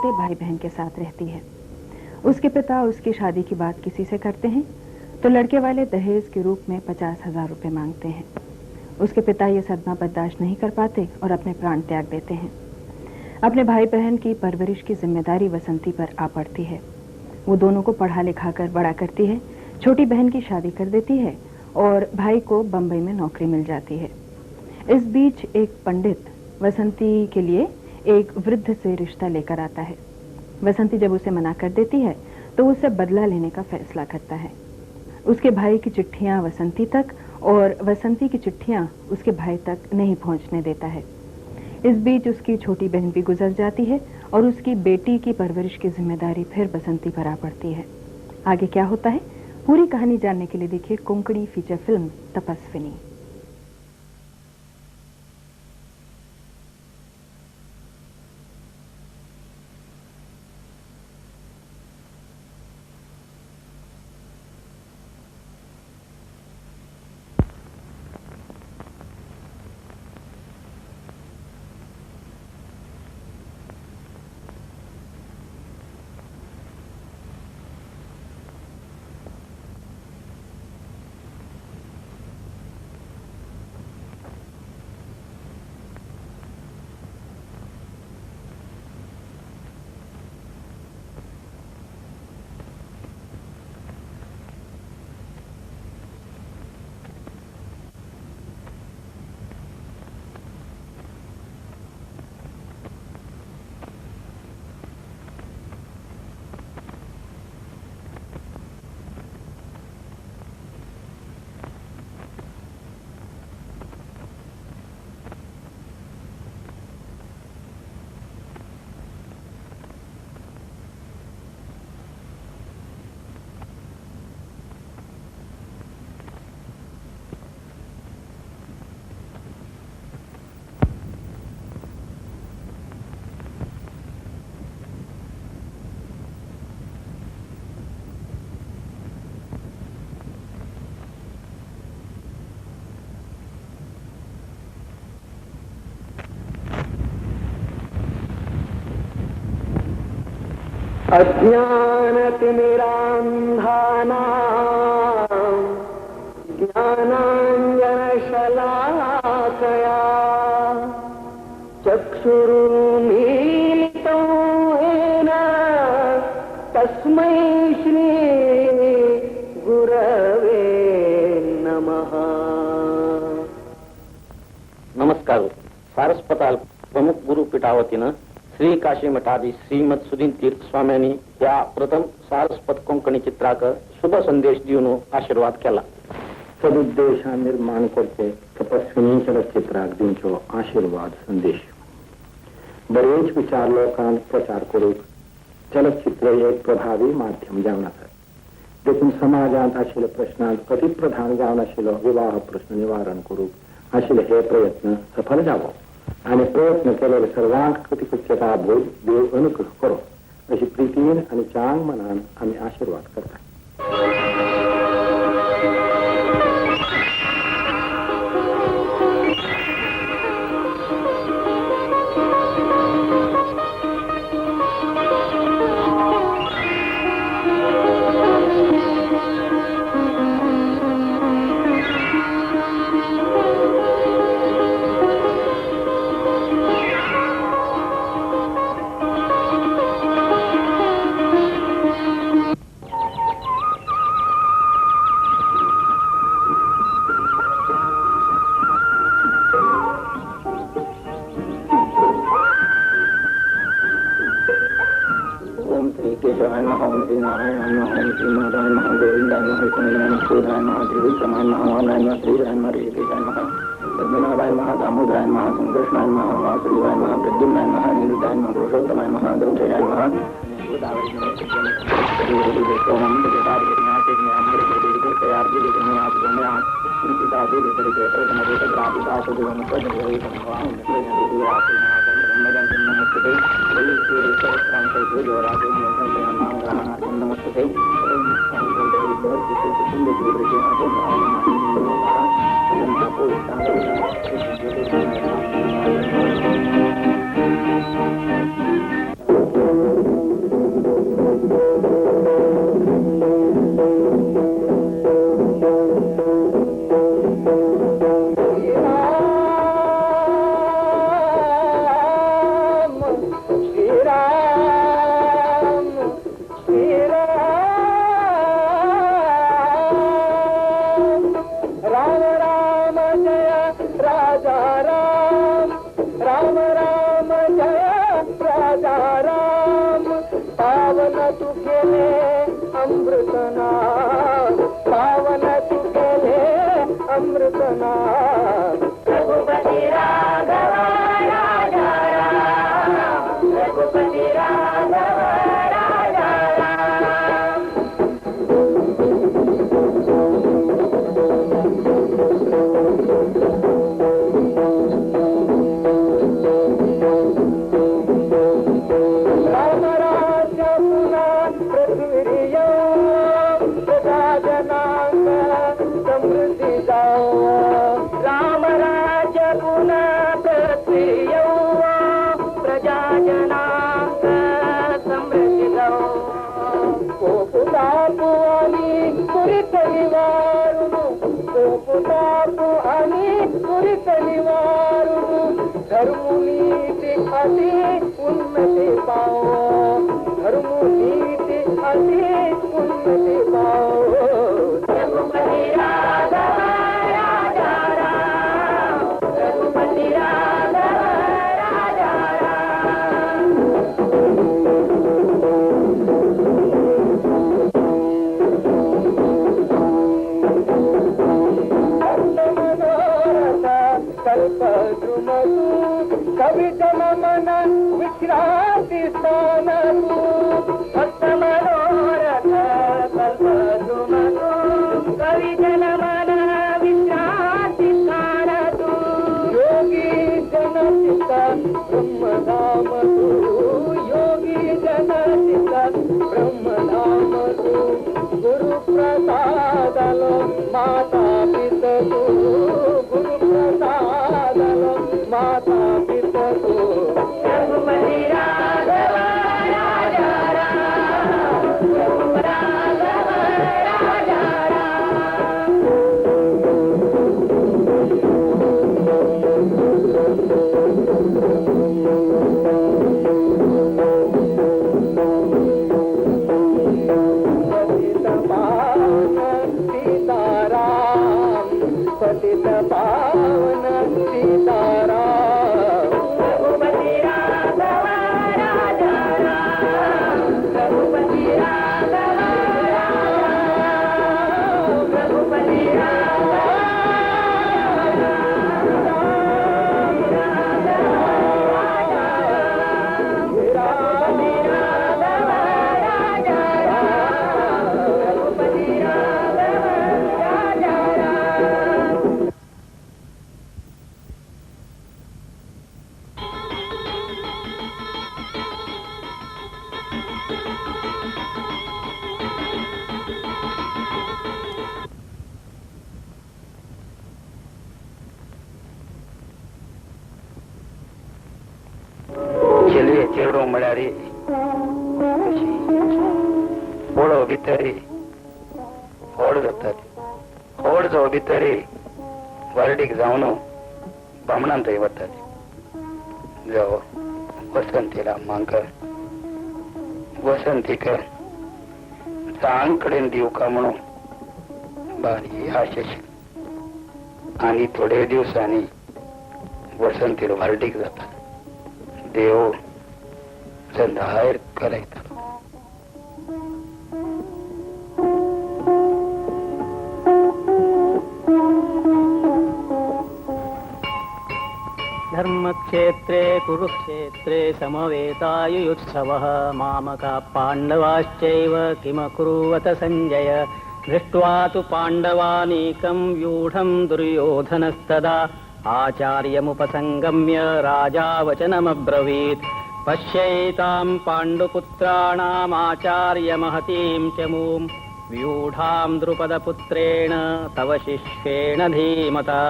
छोटे भाई बहन के साथ रहती है। उसके पिता उसकी शादी की बात किसी से करते हैं तो लड़के वाले दहेज के रूप में 50,000 रुपये मांगते हैं। उसके पिता ये सदमा बर्दाश्त नहीं कर पाते और अपने प्राण त्याग देते हैं। अपने भाई बहन की परवरिश की जिम्मेदारी वसंती पर आ पड़ती है। वो दोनों को पढ़ा लिखा कर बड़ा करती है, छोटी बहन की शादी कर देती है और भाई को बम्बई में नौकरी मिल जाती है। इस बीच एक पंडित वसंती के लिए एक वृद्ध से रिश्ता लेकर आता है। वसंती जब उसे मना कर देती है तो उससे बदला लेने का फैसला करता है। उसके भाई की चिट्ठियां वसंती तक और वसंती की चिट्ठियां उसके भाई तक नहीं पहुंचने देता है। इस बीच उसकी छोटी बहन भी गुजर जाती है और उसकी बेटी की परवरिश की जिम्मेदारी फिर बसंती पर आ पड़ती है। आगे क्या होता है, पूरी कहानी जानने के लिए देखिए कोंकणी फीचर फिल्म तपस्विनी। अज्ञानतिमिरान्धानां ज्ञानाञ्जनशलाकया चक्षुरुन्मीलितं येन तस्मै श्री गुरवे नमः। नमस्कार. सारस्वताल प्रमुख गुरु पीठावतीनं श्री काशी मठाधी श्रीमद सुधीन तीर्थ स्वाम्यांनी या प्रथम सारस्वत कोंकणी चित्राक शुभ संदेश दिवन आशीर्वाद केला. सदुद्देशा निर्माण करते तपस्विनी चलचित्राक दिवचो आशीर्वाद संदेश. बरेच विचार लोकांक प्रचार करूक चलचित्र एक प्रभावी माध्यम जावन आसा. देखून समाजांत आशिल्ल्या प्रश्नांक प्रतिप्रधान जावन आशिल्लो विवाह प्रश्न निवारण करूक आशिल्ले हे प्रयत्न सफल जावो आणि प्रयत्न केलेले सर्वांक कृतिकृत्यता भोग देव अनुग्रह करो अशी प्रितीन आणि चांग मनान आम्ही आशीर्वाद करता. श्रीराम श्रीराम राम राम जय राजा राम राम राम जय राजा राम पावन तू केले अमृतनाम पावन तू केले अमृतनाम रघुपती राघव राजा राम रघुपती राघव राजा राम राम राज्य पुन्हा पृथ्वीय प्रजा जनांग समृद्धी जाओ राम राज्य पुन्हा पृथ्वीय प्रजा जनांग समृद्धी जाओ कोपुतापु आणि कुरित निवारुनु कोपुतापु आणि कुरित निवारुनु धर्मनीति अति उन्नति पाओ धर्मनीति अति उन्नति पाओ रघुपति राघव राजा राम रघुपति राघव राजा राम मनोरथ कल्पद्रुमतु कवितम मन विश्रांति स्थानतु भक्त मनोरथ कल्पद्रुमतु कविजन मन विश्रांति स्थानतु योगी जनचित ब्रह्मधामतु योगी जनचित ब्रह्मधामतु गुरु प्रसादलो माता पितु गुरु प्रसादलो माता पितु रघुपति राघव राजा राम राघव राजा राम पतित पावन सीताराम पतित पावन सीताराम रघुपति राघव राजा राम रघुपति राघव राम रघुपति राघव છેલ્લે ચેવડો મળ્યા રે ફોડો ભીતરી ફોડ જતા ફોડ જો ભીતરી વરડીક જાવનો બામણા થઈ વતા જો વસંતીલા માંકર वसंती कर सांकडेन देव कामणो बारी आशेश आणि थोडे दिवसांनी वसंतीर वार्डीक जाता देव संधायर करायता धर्मक्षेत्रे कुरुक्षेत्रे समवेतायुत्सवः मामका पाण्डवाश्चैव किमकुर्वत सञ्जय दृष्ट्वा तु पाण्डवानीकं व्यूढं दुर्योधनस्तदा आचार्यमुपसङ्गम्य राजा वचनमब्रवीत् पश्यैतां पाण्डुपुत्राणामाचार्यमहतीं च मूं व्यूढां द्रुपदपुत्रेण तव शिष्येण धीमता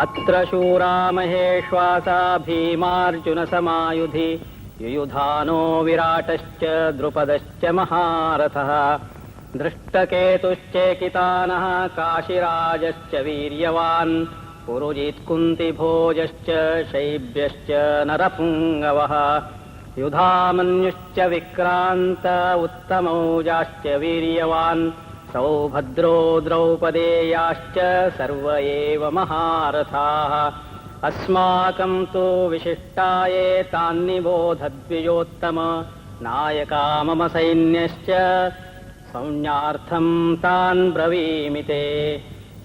अत्र शूरा महेश्वासा भीमार्जुनसमायुधि युयुधानो विराटश्च द्रुपदश्च महारथः दृष्टकेतुश्चेकितानः काशिराजश्च वीर्यवान् पुरुजित्कुन्तिभोजश्च शैब्यश्च नरपुङ्गवः युधामन्युश्च विक्रान्त उत्तमौजाश्च वीर्यवान् सौभद्रो द्रौपदेयाश्च सर्व एव महारथाः अस्माकं तु विशिष्टाये तान्निबोधद्विजोत्तम नायका मम सैन्यश्च संज्ञार्थं तान् ब्रवीमि ते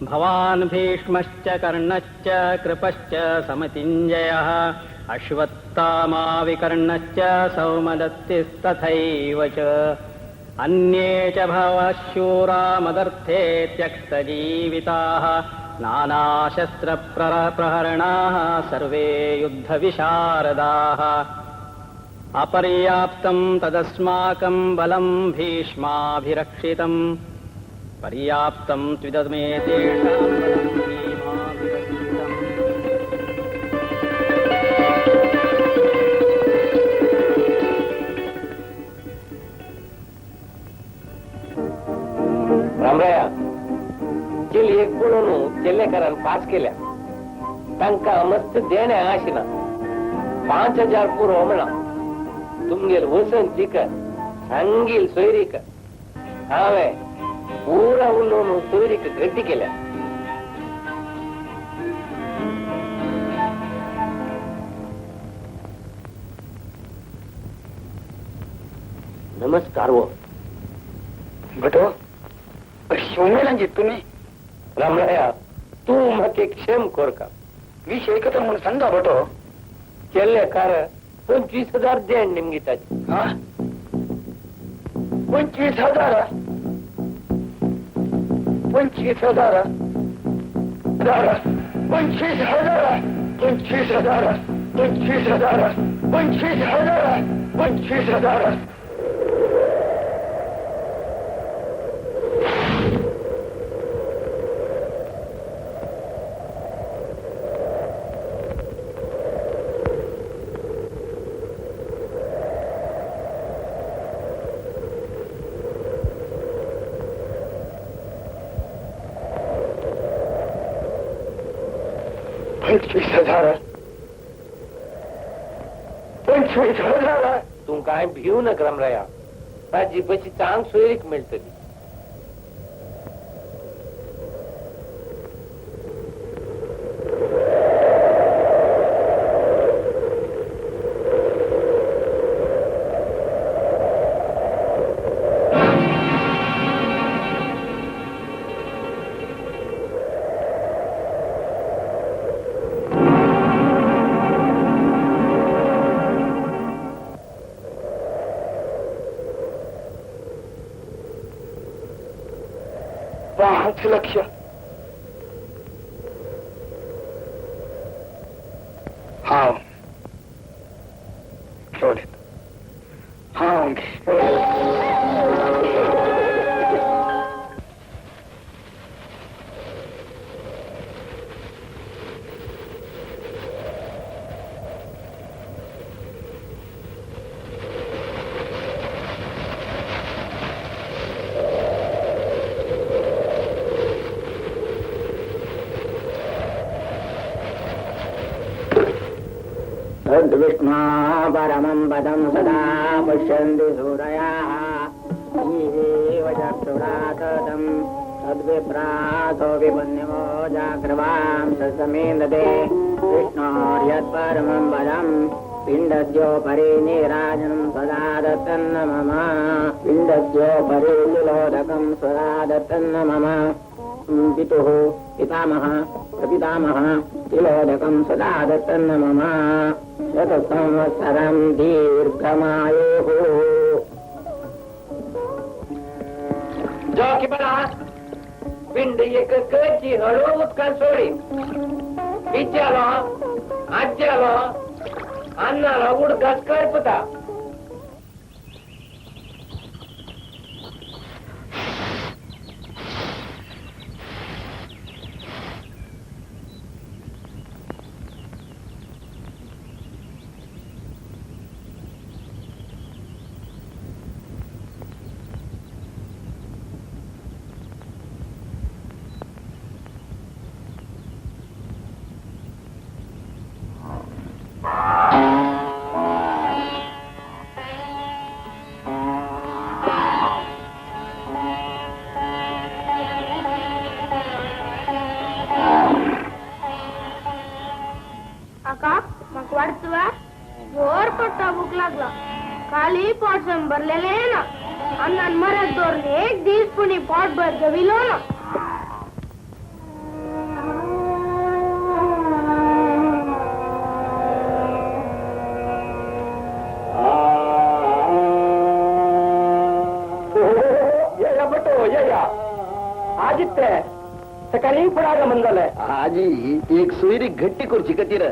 भवान् भीष्मश्च कर्णश्च कृपश्च समतिञ्जयः अश्वत्थामा विकर्णश्च सौमदत्तिस्तथैव च अन्ये च भवः शूरा मदर्थे त्यक्तजीविताः नानाशस्त्रप्रहरणाः सर्वे युद्धविशारदाः अपर्याप्तं तदस्माकं बलं भीष्माभिरक्षितं पर्याप्तं त्विदमे तेषां बलं भीमाभिरक्षितम् रामराया जिल एक बोलून जिल्लेकरान पास केल्या तांका मस्त देण्या आशिना 5000 पुरो म्हणा तुमगेर वसंतीक सांगील सोयरीक हांवें पुरा उलोवन सोयरीक गड्डी केल्या नमस्कार वो बटो शिवमेलांची तुम्ही रामराया तू म्हाका क्षेम कोर का विषय एकत्र म्हणून सांगा बटो केल्ले कार 25,000 देण निमगिताची हा 25,000 25,000 25,000 25,000 25,000 25,000 25,000 25,000 25,000 तू काय भिवू नका रामराया ताजी पशी चांग सोयरीक मेळटली लक्ष हा ठेवलेत हा तद्विष्णा परमं पदं सदा पश्यन्ति सूरयाः जीवेव चक्षुराततं तद्विप्रासो विपुण्यमो जाग्रवां ससमेन्दते विष्णोर्यत्परमं पदं पिण्डस्योपरि नीराजनं सदा दत्तन्न मम पिण्डस्योपरि तिलोदकं सदा दत्तन्न मम पितुः पितामहः प्रपितामहः तिलोदकं सदा दत्तन्न मम शतसंवत्सरं दीर्घमायुः जो की बना पिंड एक कची हळू उदकान सोडी बिचालो आज्यालो अन्नालो उडकास करपता खाली पोट भरलेले आहे ना अन्न मरत दोरले एक दिवस पुणे पोट भर जविलो ना आदित्य सकाळी फुडागा म्हणलं आजी एक सोयरी घट्टी करची कतीर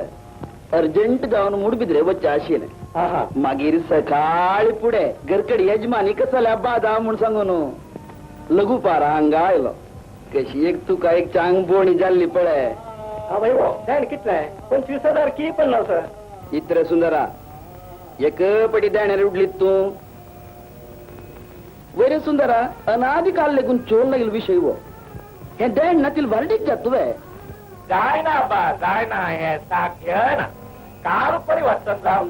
अर्जंट जाऊन मुडबिद्रे बच्चे आशिले मागीर सकाळी पुढे घरकडी यजमानी कसल्या बादा म्हूण सांगून लघु पारा हांगा आयलो कशी एक तुका एक चांग बोणी जाल्ली पळय ध्यान कितलं 25,000 की पण नव्हतं इत्र सुंदरा एक पटी देण्यार उडलीत तू वैरे सुंदरा अनादि काल लेगून चोर लागील विषय वो हे देण नातील वारडीक जात तुवे जाय ना बा जाय ना हे साख्य ना काल परिवर्तन जाव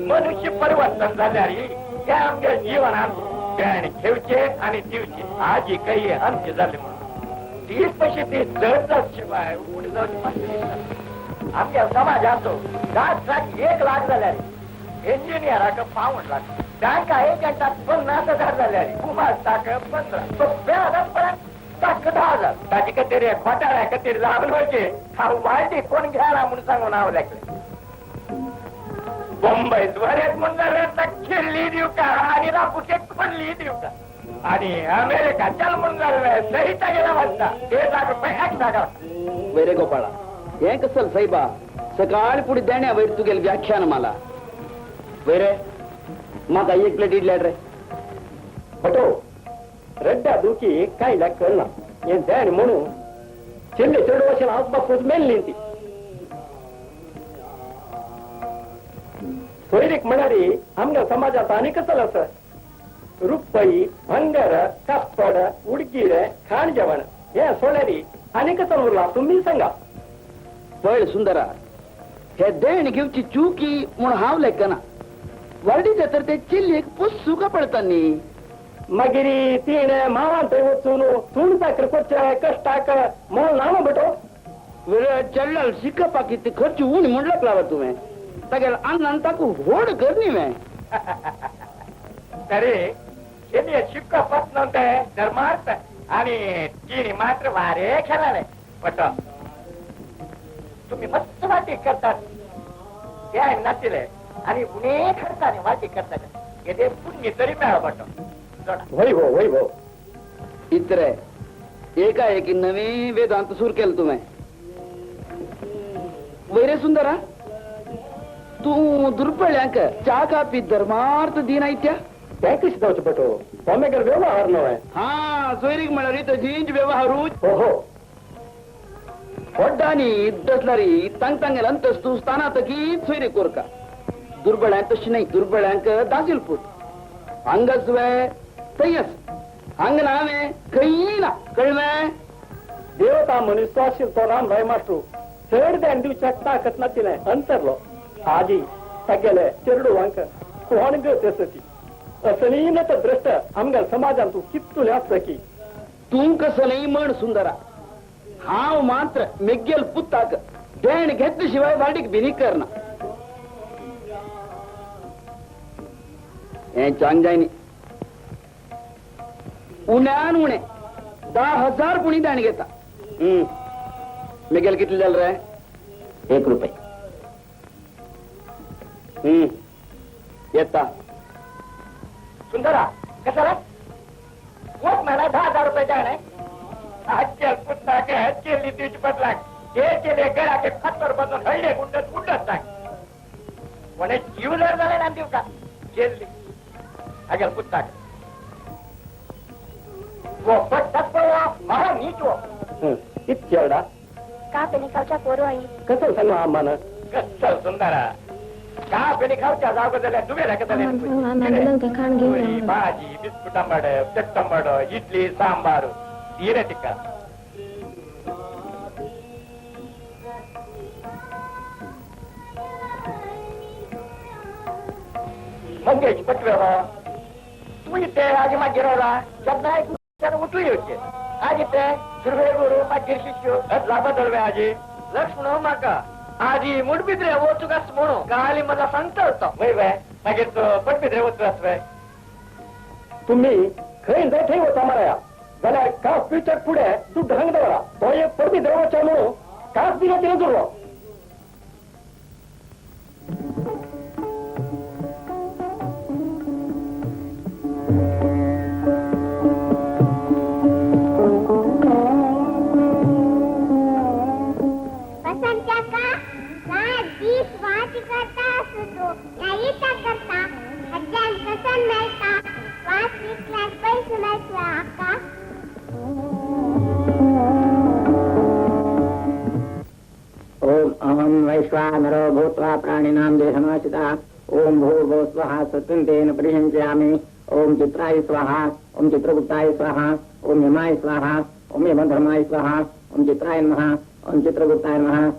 मनुष्य परिवर्तन झाल्यारी त्या आमच्या जीवनात देण ठेवचे आणि दिवचे आजी काही आमचे झाले म्हणून 30 पैसे ते जड शिवाय पुढे जाऊन आमच्या समाजाचो 1 लाख झाल्यारी इंजिनियराक 5 लाख बँका एजंटात 50,000 झाल्यारी कुमारताक 15 व्याजापर्यंत 10,000 ताची कतेरी खोटाळ्या कतेरी लागल व्हायचे हा वाईट कोण घ्यायला म्हणून सांगून नाव लागले मुंबईत बरेच म्हणून खेळली देऊ का आणि रापुटे खोडली देऊ का आणि अमेरिका चल म्हणून सहिता गेला म्हणता 1 लाख रुपये ऍक्ट टाका वैरे गोपाळा हे कसल साहेबा सकाळी पुढे देण्या वैर तू गेल व्याख्यान मला वैरे माका 1 प्लेट इडल्या रे फटो रड्डा दुखी कायला कळना हे देण म्हणून ಚೆಲ್ಲೆ 2 ವರ್ಷ ಆಸ್ಪಾಸ್ ಮೇಲೆ ನಿಂತಿ सोयरीक म्हणारी आमच्या समाजात अनेक चल असं रुपई भंगार कापड उडगीर खाण जेवण हे सोळ्यारी अनेक चल उरला तुम्ही सांगा पळ सुंदरा हे देण घेवची चुकी म्हूण हांव लेखना वाडीचे तर ते चिल्लीक पुस्सूका पडतानी मागिरी तीन मावांत वचून तूण साखर कोच्या कष्टाक म्हणून नाम बटो वेळ चढल शिकपाकी ते खर्च उणी म्हणलं लावा तुम्ही तगेल अन्न ताकू होड करनी में तरी त्यांनी शिक्का पत नव्हते धर्मार्थ आणि तिने मात्र वारे खेळाले पट तुम्ही मस्त वाटी करतात ते आहे नातीले आणि पुणे खर्चाने वाटी करतात हे पुण्य तरी मिळा पट वैभव इतर एकाएकी नवी वेदांत सुरू केलं तुम्ही वैरे सुंदरा तू दुर्बळ्यांक चा कापी धर्मार्थ दिन ऐत्या त्या कशी जावचे पटो तोमेकर व्यवहार नव्हे हा सोयरीक म्हणारी तशीच व्यवहारू हो वड्डानी दसलारी तांग तांगेल अंतस्तू स्थानात की सोयरी कोरका दुर्बळ्यांक तशी नाही दुर्बळ्यांक दाजील पूत अंगस्वे तयस अंग नावे काही ना कळवे देवता मनुष्य असेल तो राम भाई मास्टू चढ द्यान दिवच्या ताकत नातीने अंतरलो आजी सगळे चेरडू वांक कोण गती असं न तर द्रष्ट आमच्या समाजात तू कितून असत की तू कसं नाही म्हण सुंदरा हाव मात्र मेग्गेल पुत्ताक देण घेतल्याशिवाय वाडीक भिनी करना हे चांग जायनी उण्यान उणे 10,000 पुणी देण घेता मेगेल कितले जाल रे 1 रुपये येता सुंदरा कशाला कोण मला 10,000 रुपये द्याने आजच्या पुन्हा केली तुझी बदलाक हे केले गळाचे खतर बदलून हळले गुंडत गुंडत टाक म्हणे जीव जर झाले ना देऊ का केली अगल पुन्हा वो पट्टत महा नीच वो इतक्या का पेनिकावच्या पोरो आई कसं सांगू आम्हाला कसल सुंदरा का पेनी खावच्या जाग झाल्या तुम्ही भाजी बिस्कुट आंबाड चट्टंबाड इडली सांबार हिरे टिक्का मंगेश पटवेवा तू इथे आजी माझी राहिला शब्द उठली होते आज इथे सुरवे गुरु माझे शिष्य लाभा दळवे आजी लक्ष्मण माका आजी मुडबिद्रे वो तुकास म्हणू गाली मला सांगता होता वय मागीर पटपी देवत आसले तुम्ही खंय जर ठेवता मराया जाल्यार कास पिचर फुडें तूं ढंग दवरा तो एक परबी देवाच्या म्हणून कास बी घातली नजरलो ओम अहम वैश्वानरो भूत्वा प्राणिनां देहमाश्रिता ओम भूर्भुवः स्वः सत्यन्तेन परिहंस्यामि ओम चित्राय स्वाहा ओम चित्रगुप्ताय स्वाहा ओम यमाय स्वाहा ओम यमधर्माय स्वाहा ओम चित्राय नमः ओम चित्रगुप्ताय नमः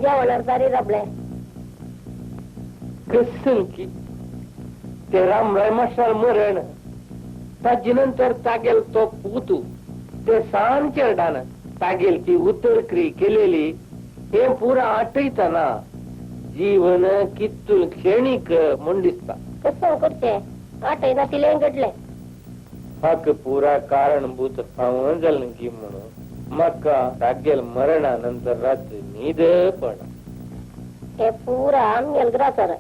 जेवणार सारी रबले कसं की ते रामराय मास्टर मरण ताजे नंतर तागेल तो पुतू ते सान चेरडान तागेल ती उतरक्री केलेली हे पुरा आठयतना जीवन कितून क्षणिक म्हण दिसता कसं करते आठयना तिले घडले हाक पुरा कारणभूत पावन जालें की म्हणून म्हाका तागेल मरणा नंतर रात्री न्हीद पण हे पुरा आमगेल ग्रासर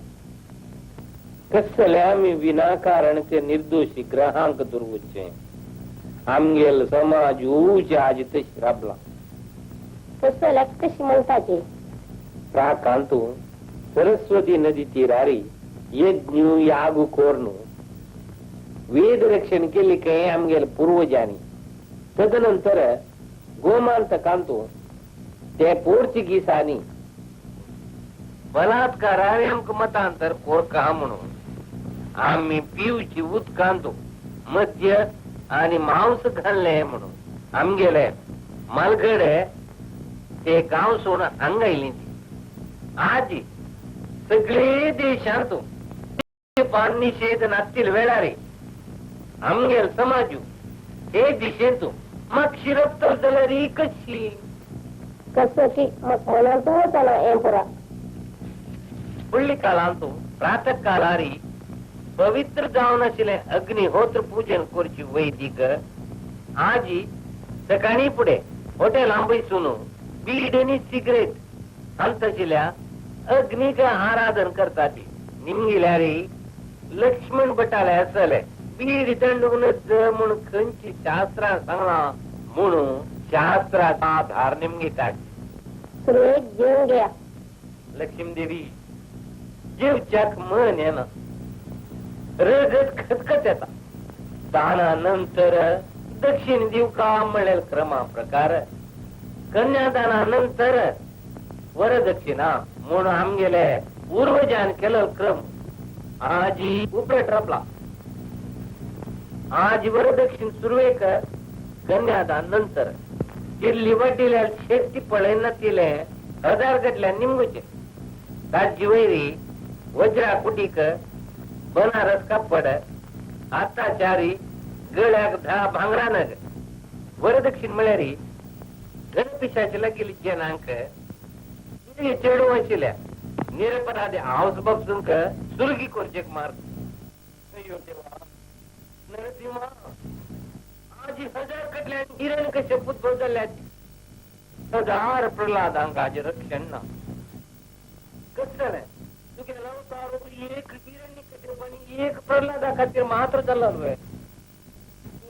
कसले आम्ही विनाकारण ते निर्दोषी ग्रहांक दुर्वचे आमगेल समाज उज आज तशी राबला कसल्या कशी म्हणताची प्राकांतू सरस्वती नदी तीरारी यज्ञ याग कोरनु वेद रक्षण केले काही आमगेल पूर्वजांनी तदनंतर गोमांतकांतू ते पोर्चुगीसांनी बलात्कारावे आमक मतांतर कोरका म्हणून आम्ही पिवची उदकांतू मद्य आणि मांस घालले म्हणून आमगेले मालगडे ते गाव सोडून हांगायली आजी सगळे देशांतू निषेध नासतील वेळारे आमगेल समाजू हे दिशेंतू मग शिरप तर जाल्यार कशी कसं की मग मनात होता ना हे पुरा फुडली काळांतू प्रातः कालारी पवित्र जावन आशिल्ले अग्निहोत्र पूजन करची वैदिक आजी सकाळी पुढे हॉटेलां बसून बीड आनी सिगरेट आमताशिल्ल्या अग्नीक आराधन करता ती निमगिल्यारी लक्ष्मण भटाले आसले बीड दंडून म्हूण खंयची शास्त्रां सांगला म्हणून शास्त्राचा आधार निमगितात सुरवेक जेवून घ्या लक्ष्मी देवी जेवच्याक मन येना रगत खतखत येता दाना नंतर दक्षिण दिवका म्हणेल क्रमा प्रकार कन्यादाना नंतर वरदक्षिणा म्हणून आमगेले पूर्वजान केलो क्रम आजी उपरेट रपला आज वरदक्षिण सुरवेक कन्यादान नंतर दिल्ली वडिल्या शेती पळयना तिले हजार गटल्या निमगुचे ताजी वैरी वज्रा कुटीक बनारस कापड आताचारी गळ्याक 10 भांगरा नग वरदक्षिण म्हळ्यारी गणपिशाची लागेली जनांक चेडू आशिल्ल्या निरपराधे हाऊस बक्षूंक सुरगी करचेक मार्ग नरसिंहा आजी 1000 कटल्या हिरण कशे पुत्र जाल्यात 1000 प्रल्हादांक आजी रक्षण ना कसले तुगे अवतार एक हिरण्य कशे पण एक प्रल्हादा खातीर मात्र जाल्लो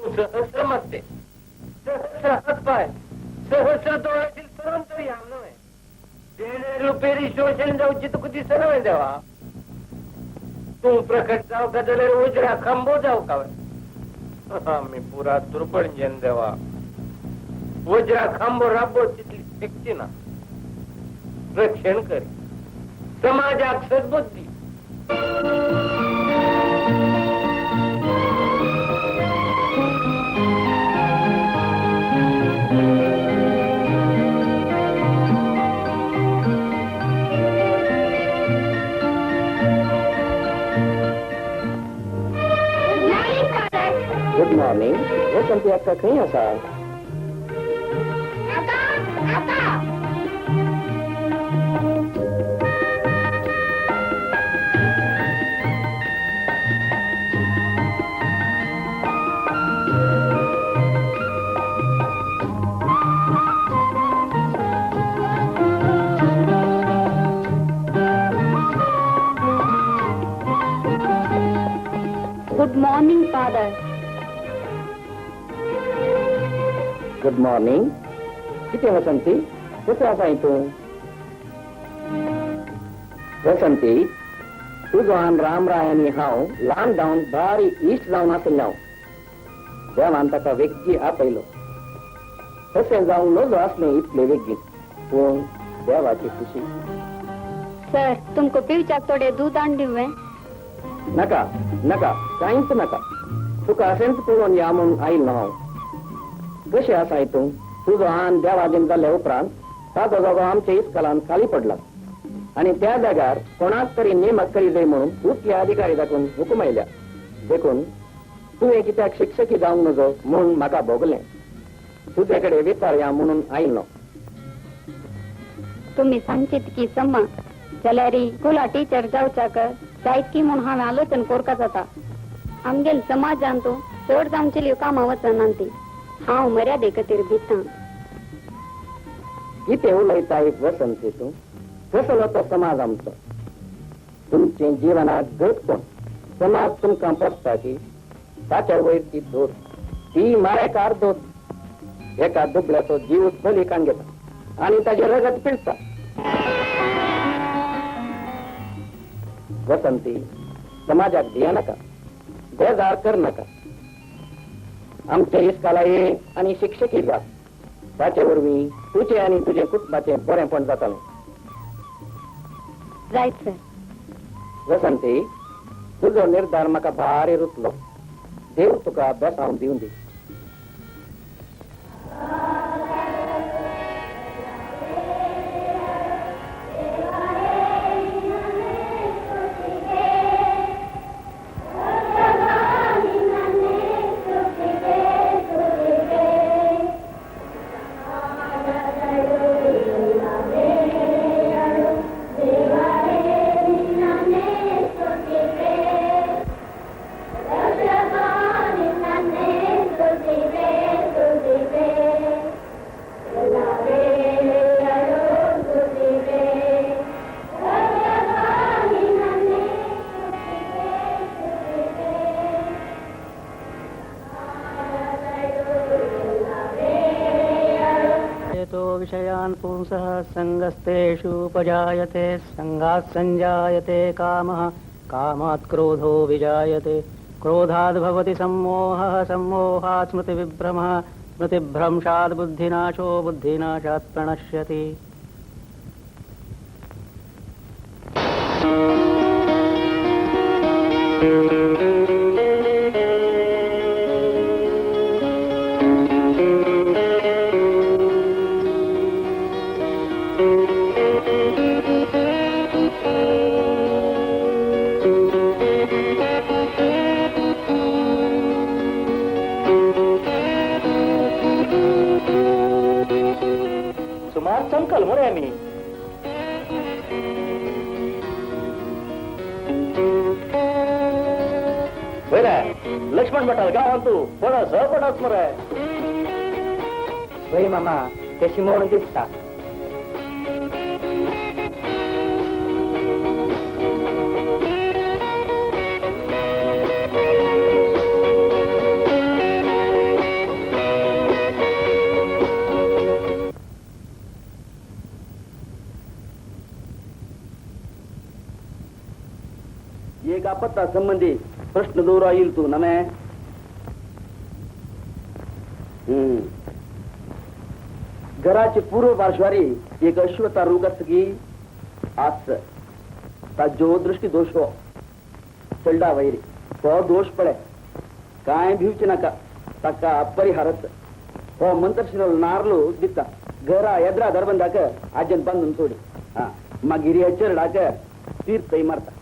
तू सहस्र मस्ते सहस्र हातपाय सहस्र दोळातील तरुण तरी हांव न्हय देणे रुपेरी शोषण जावची तुका दिसना न्हय देवा तू प्रकट जावका जाल्यार उजरा खांबो जावका आमी पुरा तुरपणजेन देवा वज्रा खांबो राबो तितली शक्ती ना रक्षण करी समाजाक सद्बुद्धी गुड मॉर्निंग हे पण ती आता खंय आसा मॉर्निंग फादर. Good morning. किती वसंती, कुठे असाय तू? वसंती, तुझो आन रामराय आणि हांव ल्हान जावन भारी इश्ट जावन आसलो. देवान ताका वेगळी आपयलो. तशें जावंक नजो आसलें इतले वेगळी, पूण देवाची खुशी. सर, तुमको पिवच्याक थोडे दूध हाडून दिवं? नका नका, कांयच नका. तुका असेंच पळोवन या म्हूण आयिल्लो हांव. कशें आसाय तूं? तुजो आन देवादीन जाल्या उपरांत ताजो जागो आमच्या इस्कॉलांत खाली पडला आणि त्या जाग्यार कोणाक तरी नेमक करी जाय म्हणून उच्च अधिकारी दाखवून हुकूम आयल्या. देखून तुवें कित्याक शिक्षकी जावंक नजो म्हूण म्हाका भोगलें. तुजे कडेन विचारया म्हणून आयिल्लो. तुम्ही सांगशीत की सम्मा जाल्यार स्कुला टीचर जावच्याक जायत की म्हूण हांवें आलोचन कोरका जाता. आमगेल समाजान तूं चड जावचेल्यो कामां वचना ती. हांव मर्यादे खातीर भितां. कितें उलयताय वसंती तूं? कसलो तो समाज आमचो? तुमचे जिवनाक घट कोण? समाज तुमकां पोसता की ताच्या वयर ती दोत, ती मारेकार दोत. एका दुबळ्याचो जीव बलिकान घेता आणि ताचे रगत पिळटा. वसंती, समाजाक भिया नाका, बेजार कर नाका. आमच्या इस्काला ये आणि शिक्षकी जा. ताचे वरवीं तुझे आणि तुझे कुटुंबाचे बरेपण जातालें. Right sir. वसंती, तुझो निर्धार म्हाका भारी रुचलो. देव तुका बेसांव दिवन दी. विषयान् पुंसः संगस्तेषुपजायते, संगात् संजायते कामः, कामात् क्रोधो विजायते, क्रोधाद् भवति सम्मोहः, सम्मोहात् स्मृतिविभ्रमः, स्मृतिभ्रंशात् बुद्धिनाशो, बुद्धिनाशात् प्रणश्यति. सुमार संकल मरे आम्ही. बरं, लक्ष्मण भटाल गाव तू कोणा सहपटाच मरे. वय मामा, कशी म्हणून दिसता. एक आपत्ता संबंधी प्रश्न दोरा येईल तू नमे. घराची पूर्व पार्श्वारी एक अश्वता रोग असगी आस ताजो दृष्टी दोष हो चलडा वैरी तो दोष पडे काय भिवचे नाका ताका अपरिहारच हो मंत्रशिरल नारलो दिता घरा एद्रा दरबंदाक आजन बांधून सोडी मागीर या चरडाक तीर्थ मारता.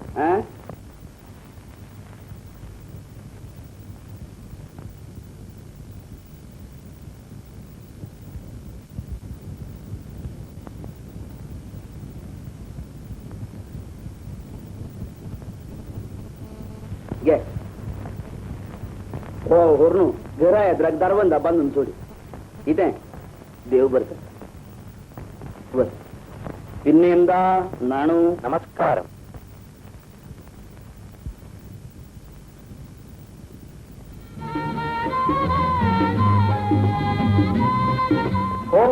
हो होर्नु घरा एद्राक दारबंदा बांधून सोडी इथे देव बरक बस पिन्नेंदा नाणू नमस्कार. हो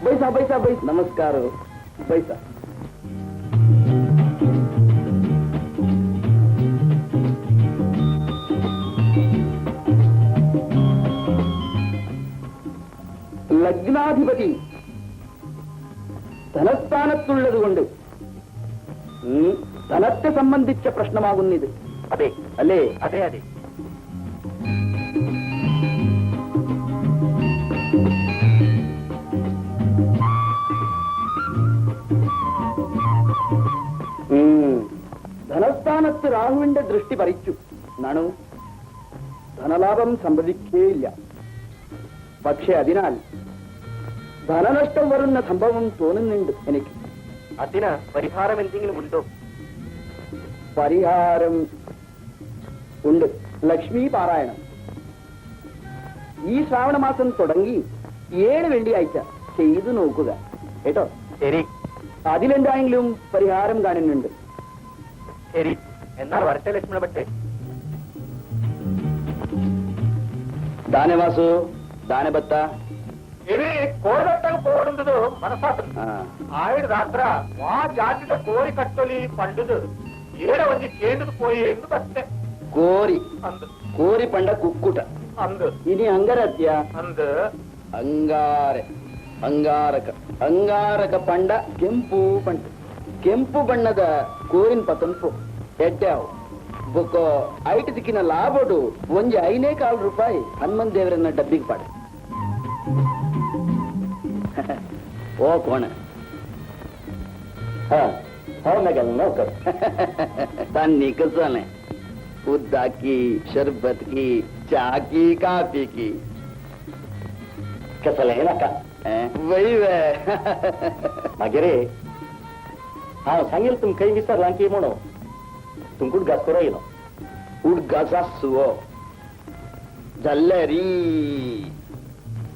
बैसा बैसा बैस नमस्कार बैसा ലഗ്നാധിപതി ധനസ്ഥാനത്തുള്ളതുകൊണ്ട് ധനത്തെ സംബന്ധിച്ച പ്രശ്നമാകുന്നിത്. അതെ അല്ലേ? അതെ അതെ. ധനസ്ഥാനത്ത് രാഹുവിന്റെ ദൃഷ്ടി പറിച്ചു നാണു ധനലാഭം സംഭവിക്കുകയില്ല. പക്ഷെ അതിനാൽ ധനനഷ്ടം വരുന്ന സംഭവം തോന്നുന്നുണ്ട് എനിക്ക്. അതിന് പരിഹാരം എന്തെങ്കിലും ഉണ്ടോ? പരിഹാരം ഉണ്ട്. ലക്ഷ്മി പാരായണം ഈ ശ്രാവണ മാസം തുടങ്ങി 7 വെള്ളിയാഴ്ച ചെയ്തു നോക്കുക കേട്ടോ. ശരി അതിലെന്തായെങ്കിലും പരിഹാരം കാണുന്നുണ്ട്. ശരി എന്നാൽ വരട്ടെ ലക്ഷ്മണ ഭട്ടെ. ದಾನವಾಸು ದಾನಬತ್ತ ఇది కోరగట్టకు పోడుందు మనసాసు ఆవిడ రాత్ర మా జాతిత కోరి కట్టొలి పండుదు ఏడ వంది కేందుకు పోయి ಎಂದು ಬತ್ತೆ ಕೋರಿ ಅಂದು ಕೋರಿ ಪಂಡ ಕುಕ್ಕುಟ ಅಂದು ಇನಿ ಅಂಗರತ್ಯ ಅಂದು ಅಂಗಾರೆ ಅಂಗಾರಕ ಅಂಗಾರಕ ಪಂಡ ಕೆಂಪು ಪಂಡ ಕೆಂಪು ಬಣ್ಣದ ಕೋರಿನ ಪತಂಪು ಎಡ್ಡಾವು ಬೊಕ್ಕ ಐಟ್ ದಿಕ್ಕಿನ ಲಾಭಡು ಒಂಜಿ 5.25 ರೂಪಾಯಿ ಹನುಮಂತ ದೇವರನ್ನ ಡಬ್ಬಿಗೆ ಪಾಡ ओ कौन है? हाँ मैं नौकर तानी कसाने उद्दा की शरबत की चाह की काफी की कसले है ना का वही वे मगरे हाँ सांगेल तुम कहीं विसर लांकी म्हणो तुम कुठ गास करो येलो उड गासा सुओ जल्लेरी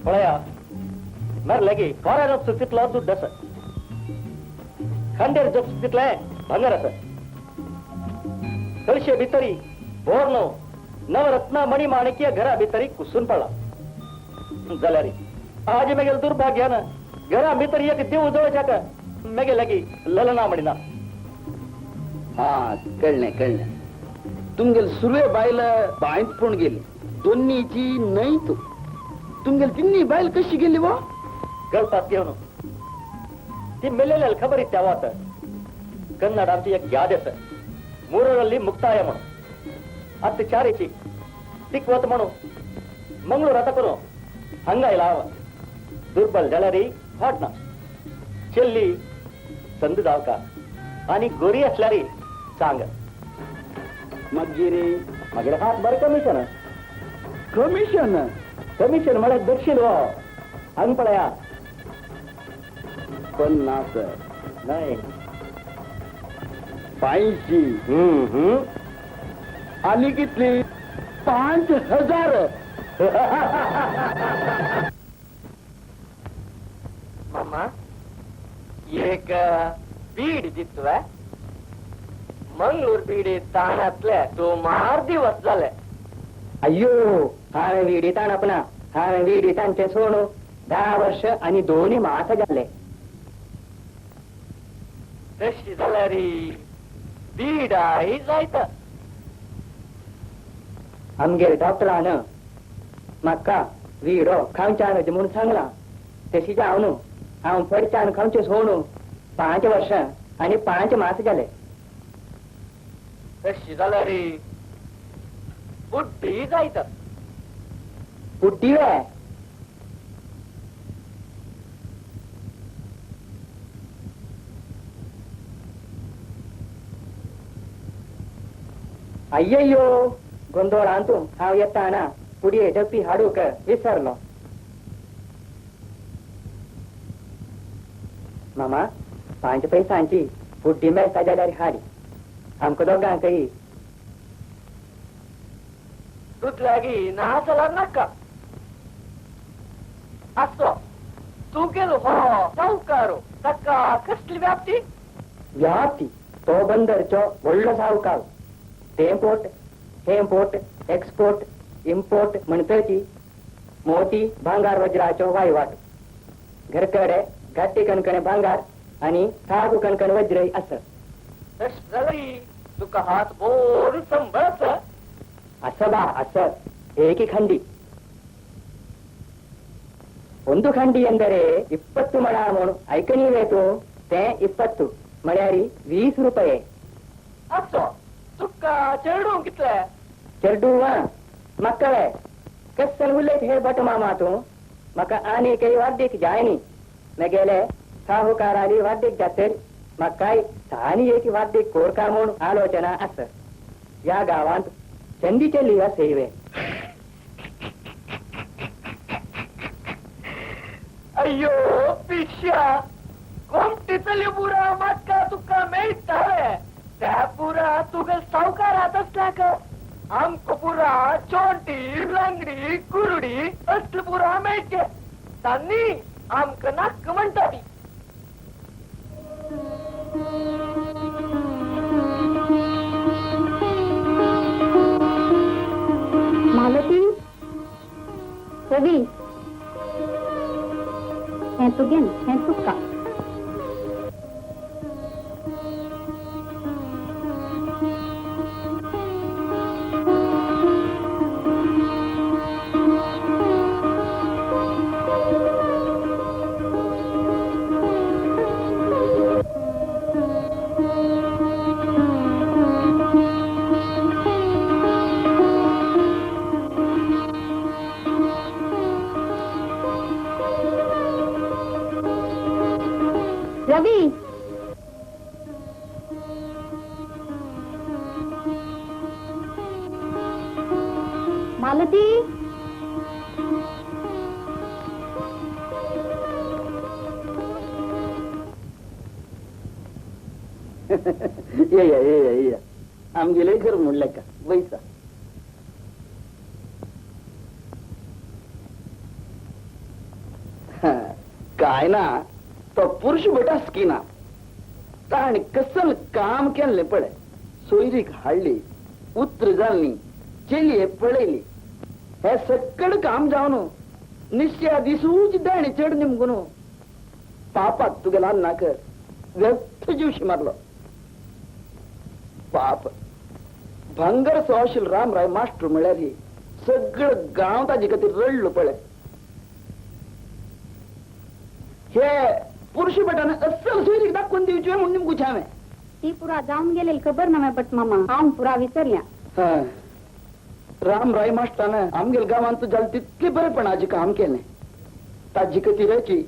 पळया मर लगी कोरा जब सुतितला दुड्ड सर खंडेर जब सुतितला भंगार सर कळशे भितरी बोरनो नवरत्न मणी माणिक्य घरा भितरी कुसून पडला जलारी आज मेगेल दुर्भाग्यानं घरा भितरी एक देव जवळच्या का मेगे लगी ललना मणीना हा कळणे तुमगेल सुरवे बायला बायंत पण गेली दोन्हीची नाही तू तुमगेल तिन्ही बायल कशी गेली वा गळतात घेऊन ती मेलेल्या खबर इत्या वात कन्नड आमची एक याद आहे ಮೂರರಲ್ಲಿ ಮುಕ್ತಾಯ ಮಾಡು ಅತ್ತು ಚಾರಿಚಿ ತಿಕ್ವತ್ ಮಾಡು ಮಂಗಳೂರು ರಥಕರು ಹಂಗಾಯಿಲ್ಲ दुर्बल जलारी फाटना ಚೆಲ್ಲಿ संद दावका आणि गोरी असल्यारी सांग मगगिरी मगेर हात बर कमिशन कमिशन मला दक्षिण वा अंग पडया 50 नाही 500 आणि कितली 5000 मामा एक बीड जितव मंगळूर बीडी ताणातल्या तो मार दिवस झाले अय्यो हावे विडी ताण आपला हावे विडी ताणचे सोडू 10 वर्ष आणि 2 मास झाले तशी झाल्यारी बीडाही जायत आमगे डॉक्टरान म्हाका विडो खावच्यान म्हणून सांगला तशी जावन हांव फडच्यान खावचे सोडू 5 वर्ष आणि 5 मास झाले तशी झाल्यारी बुड्डी जायत बुड्डी वे अय्यಯ್ಯೋ ಗೊಂದೋಳ ಅಂತೂ ಹಾವು ಎತ್ತಾನ ಪುಡಿಯೇ ಡಪ್ಪಿ ಹಾಡೂಕ ವಿಸರ್लो मामा 5 पैसांची बुड्डी मेळता जाल्यार हाडी आमकां दोगांकय दुधलागी नाचला नका असो तू गेलो हो सावकारो तका कसली व्याप्ती व्याप्ती तो बंदरचो व्हडलो सावकार टेम्पोर्ट हेम्पोर्ट एक्सपोर्ट इम्पोर्ट म्हणटची मोठी भांगार वज्राचो वायवाट घरकडे घाटी कणकणे भांगार आणि सागू कणकण वज्र असं सगळी तुका हात बोर संभळत असं बा असं ಏಕಿ ಖಂಡಿ ಒಂದು ಖಂಡಿ ಎಂದರೆ 20 ಮಣ ಮೋಣು ಐಕ ನೀವೇತು ते 20 मळ्यारी 20 रुपये असो तुका चेडू कितले चेडू मक्कळे कसल उलट हे बट मामा तू मका आणि काही वाद्यक जायनी न गेले साहुकाराली वाद्यक जाते मग काय सानी एक वाद्यक कोरका म्हणून आलोचना असं या गावात चंदीचे लिवा सेवे अय्यो पिशा कोमटीतली बुरा मातका तुका मेळटा त्या पुरा तुका सावकारात असला का आमक पुरा चोंटी लंगडी कुरडी असले पुरा मेळचे तांनी आमक नाक म्हणटाली मालती रवी हे तुगेन हे तुका रवी मालती ये आमगे लय घर म्हणलं का बैसा काय ना तो पुरुष बेटा स्किना ताण कसल काम केले पडे सोयरीक हाडली उत्र जालनी चेली पळयली हे सकड काम जावन निश्चया दिसूच दाणे चढ निमगून पापात तुगेला नाकर व्यर्थ जीवशी मारलो पाप भांगर सोशील रामराय मास्टर म्हळ्यार ही सगळं गाव ताजे खातीर रडलो पळय हे पुरुष बेटाने अस्सल सोयरीक दाखवून दिवची म्हणून निमगूच हांवें ती पुरा जाऊन गेलेली खबर नव्हे बट मामा हांव पुरा विसरल्या रामराय मास्टरान आमगेल गावांत जाल तितले बरेपणाचे काम केलें ताजे खातीराची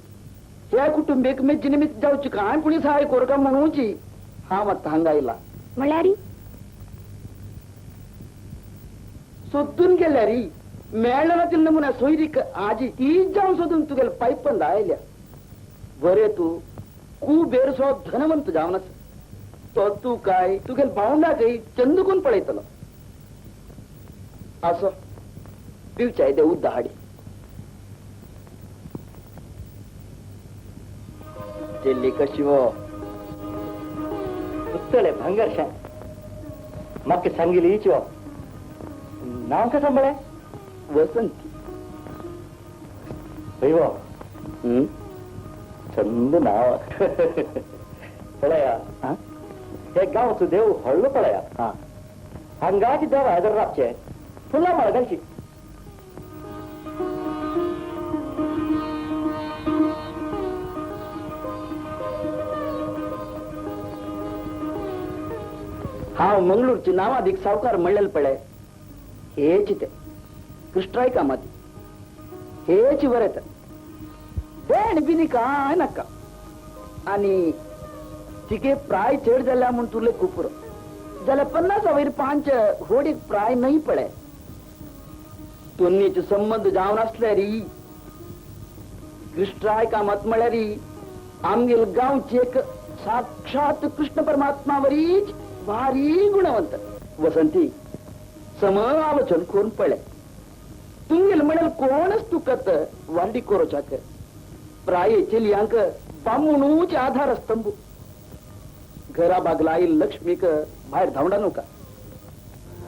ह्या कुटुंबीक मेची निमित्त जावची काय कुणी सहाय कोरका म्हणूची हांव आतां हांगा आयला म्हळ्यारी सोदून गेल्या री मेळ्ळा ना तिला नमुन्या सोयरीक आजी तीच जावन सोदून तुगेल पायपंद आयल्या बरे तू कुबेरसो धनवंत जावनस तो तू काय तुगेल भावंडाकय चंदुकून पळयतलो असो पिवचाय दे उद्दा हाडी चेल्ली कशी वो उत्तळे भांगरशा म्हाका सांगिली इचो नाव का सांबळे वसंती अय्यो चंद नाव पळया हे गावचो देव हळलो पळया हांगाची देव हजर रावचे फुला मळगांची हांव मंगळूरची नावादीक सावकार म्हणलेले पळय हेच ते कृष्णाय कामाती हेच बरेत देण बिनी काय नाका आणि तिके प्राय चड जाल्या म्हूण तुले कुपुर जाल्यार 50 वयर 5 होडीक प्राय नाही पळय दोनीचे संबंध जावन आसले री कृष्णाय कामात म्हळ्यार आमगेल गांवची एक साक्षात कृष्ण परमात्मा वरीच भारी गुणवंत वसंती सम आलोचन करून पळय तुमगेल म्हणाल कोणच तुकत वांडी कोरोचाक प्रायेचे लियांक बामणूच आधार स्तंभ घरा बागला आई लक्ष्मीक बाहेर धावडा नका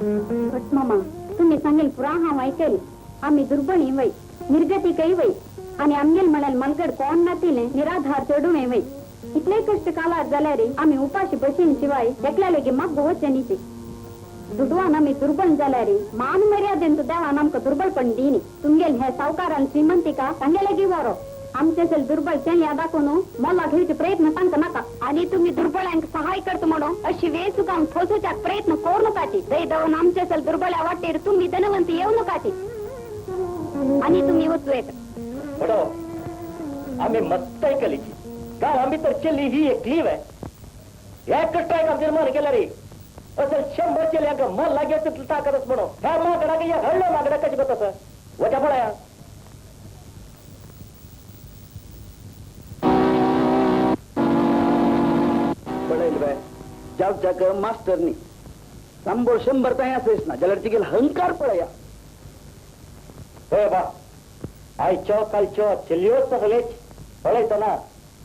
बट मामा तुम्ही सांगेल पुरा हांव ऐकेल आम्ही दुर्बणी वय निर्गती काही वय आणि आमगेल म्हणाल मनगड कोण नातीले निराधार चढून वय इतले कष्ट कालात जाल्यार आम्ही उपाशी बशीन शिवाय एकल्या लेगी मग गोवचे नीचे दुडवान आम्ही दुर्बल जाल्यार मान मर्यादेन देवा आमक दुर्बल पण दिनी तुमगेल हे सावकारान श्रीमंतिका सांगेले गी वारो आमचे दुर्बल या दाखवून मला घेऊचे प्रयत्न सांगता नका आणि तुम्ही दुर्बळांक सहाय करतो म्हणून अशी वेळ चुकाम ठोसूच्या प्रयत्न करू नकाची दही दवून आमचे दुर्बळ्या वाटेर तुम्ही धनवंत येऊ नकाची आणि तुम्ही होतो येत बडो आम्ही मस्त ऐकलीची का आम्ही तर चली ही एक लीव आहे या कष्ट आहे का निर्माण केला रे असं 100 चेल्या का मन लागायचं ताकदच म्हणून ह्या मागडा का या हळलं मागडा कशी बघत वजा पडाया पडेल बाय जाऊच्या क मास्टरनी 100 ताई असेस ना ज्याला तिघेल हंकार पडया होय बा आयच्या कालच्या चलियोच तसलेच पळायचं ना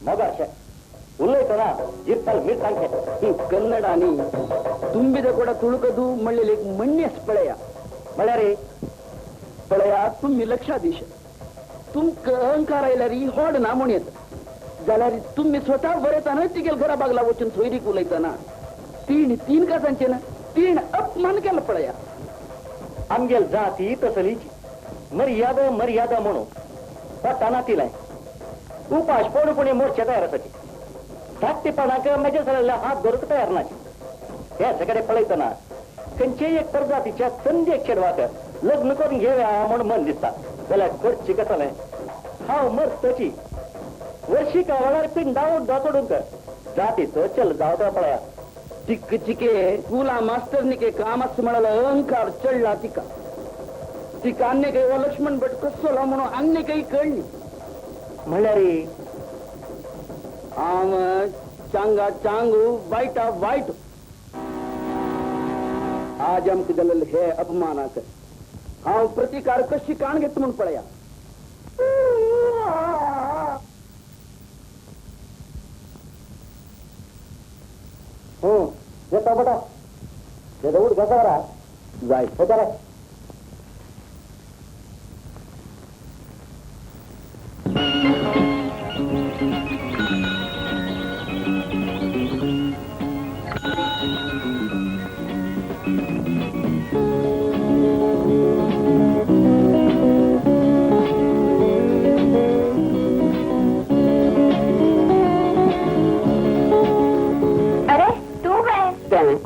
मग अशा उलयचं ना जिरताल मीठ सांगते कन्नड आणि तुम्ही कोडा तुळकदू म्हणलेले एक म्हणणेच पळया म्हणा रे पळया तुम्ही लक्षात दिश तुमक अहंकार आयला री होड ना म्हणून येत जाल्यार तुम्ही स्वतः बरेताना तिघेल घरा बागला वचून सोयरीक उलयताना तीन कासांचे ना 3 अपमान केला पळया आमगेल जाती तसलीची मर्यादा म्हणून पटाना तिलाय उपास पडूपणे मोर्चा तयारासाठी धाकटेपणाक माझ्या सगळ्याला हात धरत तयार नाही या सगळे पळयतना त्यांचे एक प्रजातीच्या संधी खेळवाक लग्न करून घेऊया म्हणून मन दिसता त्याला खर्ची कसालाय हाव मस्तची वर्षी का वडार पिंडावून दाचडून कर जातीचं चल जाऊ त्या पळया चिक चिके तुला मास्टरनी के कामाच म्हणाला अहंकार चढला तिका अन्य काही व लक्ष्मण भट कसोला म्हणून अन्य काही कळली म्हणल्या रे आम चांगा चांगू वाईटा वाईट आज आमक जलल हे अपमानाक हांव प्रतिकार कशी काण घेत म्हणून पळया हो येता बटा येता उठ कसा बरा जाय होता रे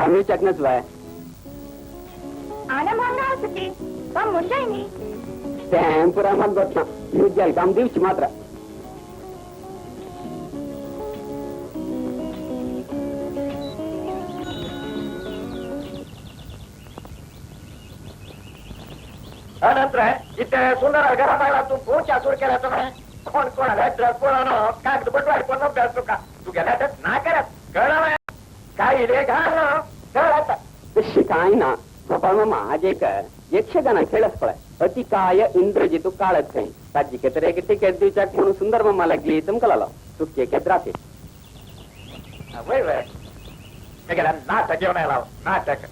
आम्ही चकनच वाय आना मांगा असती पण मुशाय नी पुरा मग गोतना युद्धाल काम दिवची मात्र नंतर इथे सुंदर घरात आला तू पोचा सुरू केला तो कोण कोणाला ड्रेस कोणाला कागद बटवाडी पण अभ्यास का तू गेला तर ना करत कळलं काही रे घाल काय ना गोपाळ मामा आज एक यक्षगाना खेळच पळाय अतिकाय इंद्रजितू काळच काही ताजी केतर एक टिकेट दिवचाक म्हणून सुंदर मामा लागली तुमकला चुके केद्राचे वय वय गेला नाटक घेऊन आला नाटक